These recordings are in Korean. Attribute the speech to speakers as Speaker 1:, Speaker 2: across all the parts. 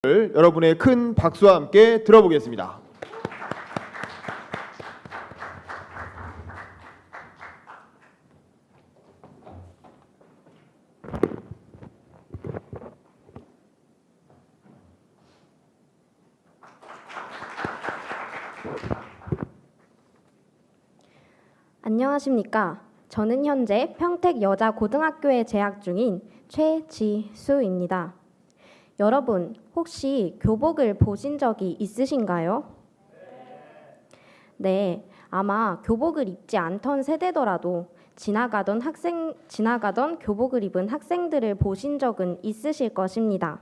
Speaker 1: 여러분의 큰 박수와 함께 들어보겠습니다.
Speaker 2: 안녕하십니까. 저는 현재 평택여자고등학교에 재학 중인 최지수입니다. 여러분, 혹시 교복을 보신 적이 있으신가요? 네, 아마 교복을 입지 않던 세대더라도 지나가던 교복을 입은 학생들을 보신 적은 있으실 것입니다.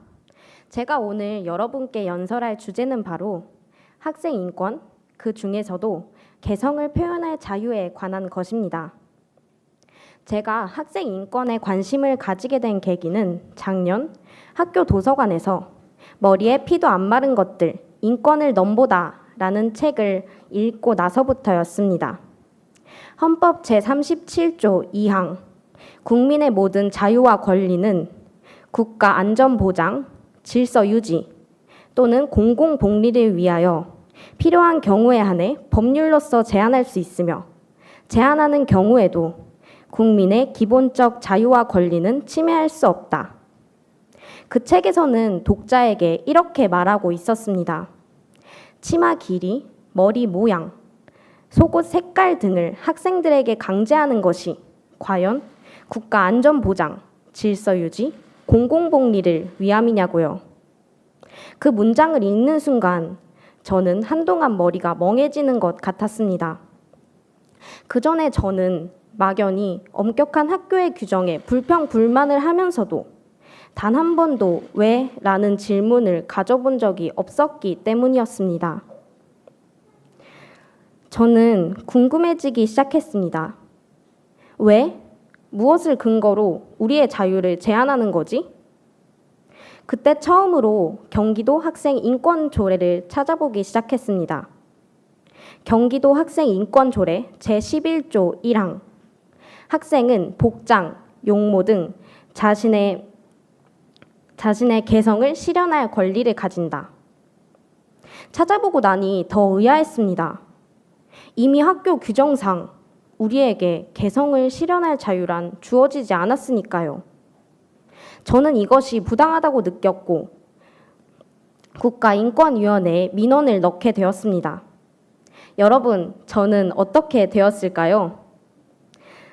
Speaker 2: 제가 오늘 여러분께 연설할 주제는 바로 학생 인권, 그 중에서도 개성을 표현할 자유에 관한 것입니다. 제가 학생 인권에 관심을 가지게 된 계기는 작년 학교 도서관에서 머리에 피도 안 마른 것들, 인권을 넘보다 라는 책을 읽고 나서부터였습니다. 헌법 제37조 2항 국민의 모든 자유와 권리는 국가 안전보장, 질서 유지 또는 공공복리를 위하여 필요한 경우에 한해 법률로서 제한할 수 있으며 제한하는 경우에도 국민의 기본적 자유와 권리는 침해할 수 없다. 그 책에서는 독자에게 이렇게 말하고 있었습니다. 치마 길이, 머리 모양, 속옷 색깔 등을 학생들에게 강제하는 것이 과연 국가 안전보장, 질서 유지, 공공복리를 위함이냐고요. 그 문장을 읽는 순간 저는 한동안 머리가 멍해지는 것 같았습니다. 그 전에 저는 막연히 엄격한 학교의 규정에 불평불만을 하면서도 단 한 번도 왜? 라는 질문을 가져본 적이 없었기 때문이었습니다. 저는 궁금해지기 시작했습니다. 왜? 무엇을 근거로 우리의 자유를 제한하는 거지? 그때 처음으로 경기도 학생 인권 조례를 찾아보기 시작했습니다. 경기도 학생 인권 조례 제11조 1항 학생은 복장, 용모 등 자신의 개성을 실현할 권리를 가진다. 찾아보고 나니 더 의아했습니다. 이미 학교 규정상 우리에게 개성을 실현할 자유란 주어지지 않았으니까요. 저는 이것이 부당하다고 느꼈고 국가인권위원회에 민원을 넣게 되었습니다. 여러분, 저는 어떻게 되었을까요?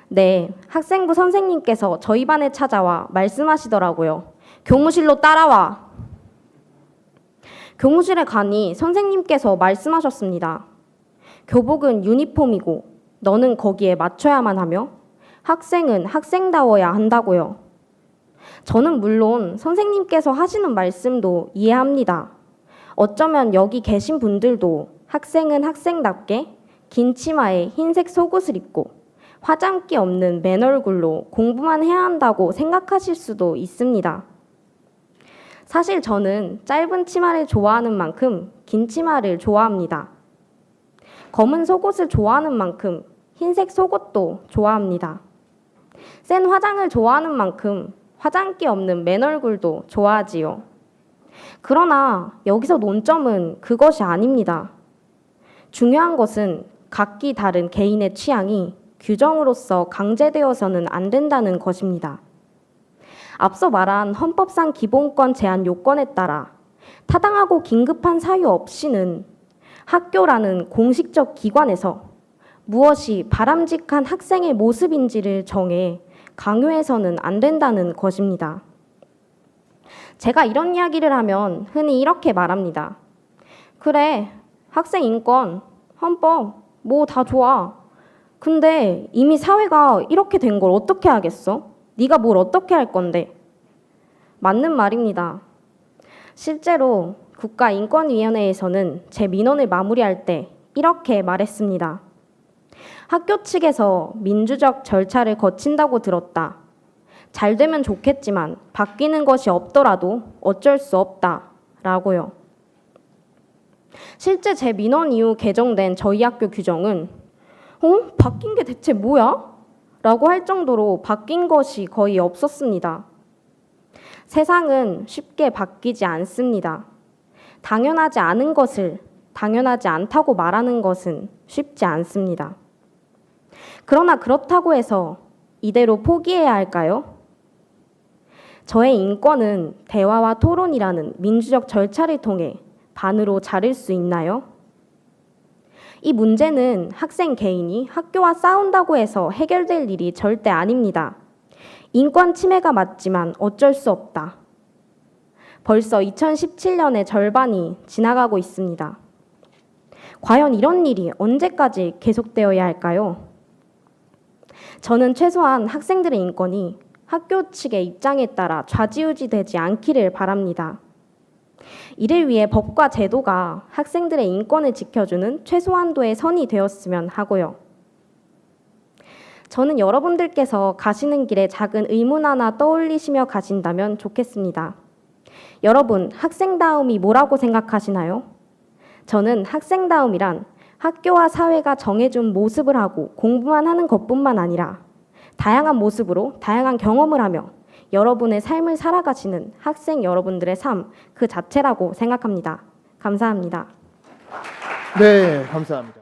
Speaker 2: 네, 학생부 선생님께서 저희 반에 찾아와 말씀하시더라고요. 교무실로 따라와. 교무실에 가니 선생님께서 말씀하셨습니다. 교복은 유니폼이고 너는 거기에 맞춰야만 하며 학생은 학생다워야 한다고요. 저는 물론 선생님께서 하시는 말씀도 이해합니다. 어쩌면 여기 계신 분들도 학생은 학생답게 긴 치마에 흰색 속옷을 입고 화장기 없는 맨 얼굴로 공부만 해야 한다고 생각하실 수도 있습니다. 사실 저는 짧은 치마를 좋아하는 만큼 긴 치마를 좋아합니다. 검은 속옷을 좋아하는 만큼 흰색 속옷도 좋아합니다. 센 화장을 좋아하는 만큼 화장기 없는 맨 얼굴도 좋아하지요. 그러나 여기서 논점은 그것이 아닙니다. 중요한 것은 각기 다른 개인의 취향이 규정으로서 강제되어서는 안 된다는 것입니다. 앞서 말한 헌법상 기본권 제한 요건에 따라 타당하고 긴급한 사유 없이는 학교라는 공식적 기관에서 무엇이 바람직한 학생의 모습인지를 정해 강요해서는 안 된다는 것입니다. 제가 이런 이야기를 하면 흔히 이렇게 말합니다. 그래, 학생 인권, 헌법, 뭐 다 좋아. 근데 이미 사회가 이렇게 된 걸 어떻게 하겠어? 네가 뭘 어떻게 할 건데? 맞는 말입니다. 실제로 국가인권위원회에서는 제 민원을 마무리할 때 이렇게 말했습니다. 학교 측에서 민주적 절차를 거친다고 들었다. 잘 되면 좋겠지만 바뀌는 것이 없더라도 어쩔 수 없다. 라고요. 실제 제 민원 이후 개정된 저희 학교 규정은 바뀐 게 대체 뭐야? 라고 할 정도로 바뀐 것이 거의 없었습니다. 세상은 쉽게 바뀌지 않습니다. 당연하지 않은 것을 당연하지 않다고 말하는 것은 쉽지 않습니다. 그러나 그렇다고 해서 이대로 포기해야 할까요? 저의 인권은 대화와 토론이라는 민주적 절차를 통해 반으로 자를 수 있나요? 이 문제는 학생 개인이 학교와 싸운다고 해서 해결될 일이 절대 아닙니다. 인권 침해가 맞지만 어쩔 수 없다. 벌써 2017년의 절반이 지나가고 있습니다. 과연 이런 일이 언제까지 계속되어야 할까요? 저는 최소한 학생들의 인권이 학교 측의 입장에 따라 좌지우지되지 않기를 바랍니다. 이를 위해 법과 제도가 학생들의 인권을 지켜주는 최소한도의 선이 되었으면 하고요. 저는 여러분들께서 가시는 길에 작은 의문 하나 떠올리시며 가신다면 좋겠습니다. 여러분, 학생다움이 뭐라고 생각하시나요? 저는 학생다움이란 학교와 사회가 정해준 모습을 하고 공부만 하는 것뿐만 아니라 다양한 모습으로 다양한 경험을 하며 여러분의 삶을 살아가시는 학생 여러분들의 삶 그 자체라고 생각합니다. 감사합니다.
Speaker 1: 네, 감사합니다.